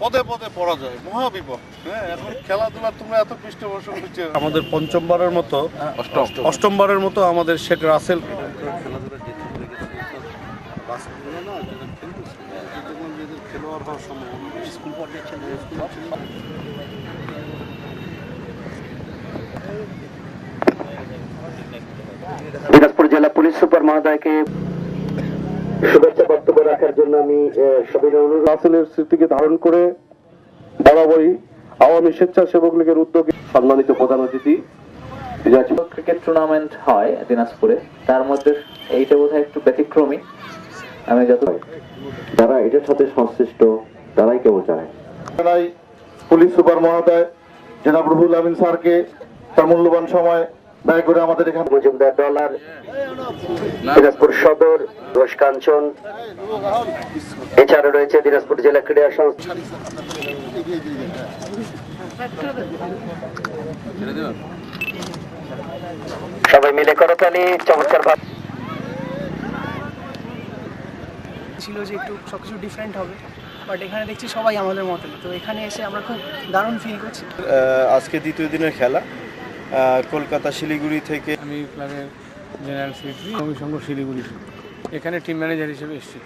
পদে পদে পরাজয়, মহাবিপদ। হ্যাঁ, এখন খেলাধুলা তোমরা এত পৃষ্ঠপোষক হচ্ছে। আমাদের পঞ্চমবারের মতো, অষ্টমবারের মতো আমাদের শেখ রাসেল খেলাধুলা খেলোয়াড় হওয়ার সম্ভাবনা স্কুল দিনাজপুর জেলা পুলিশ সুপার মহোদয়কে শুভেচ্ছা বক্তব্য রাখার জন্য আমি সবিনয় অনুরোধ। রাসেলের স্মৃতিকে ধারণ করে বরাবরই আওয়ামী স্বেচ্ছাসেবক লীগের উদ্যোগে সম্মানিত প্রধান অতিথি, ক্রিকেট টুর্নামেন্ট হয় দিনাজপুরে, তার মধ্যে এইটা বোধহয় একটু ব্যতিক্রমী। আমি যত যারা এটার সাথে সংশ্লিষ্ট তারাই কেবল জানে। পুলিশ সুপার মহোদয় জনাব রুহুল আমিন স্যারকে তার মূল্যবান সময় ব্যয় করে আমাদের এখানে মজুমদার ডলার, দিনাজপুর সদর, রোশ কাঞ্চন, এছাড়া রয়েছে দিনাজপুর জেলা ক্রীড়া সংস্থা। সবাই মিলে করতালি, চমৎকার ভাব ছিল যে একটু সবকিছু ডিফারেন্ট হবে, বাট এখানে দেখছি সবাই আমাদের মতন। তো এখানে এসে আমরা খুব দারুণ ফিল করছি। আজকে দ্বিতীয় দিনের খেলা কলকাতা শিলিগুড়ি থেকে। আমি ক্লাবের জেনারেল সেক্রেটারি কবি সংঘ শিলিগুড়ি, এখানে টিম ম্যানেজার হিসেবে এসেছি।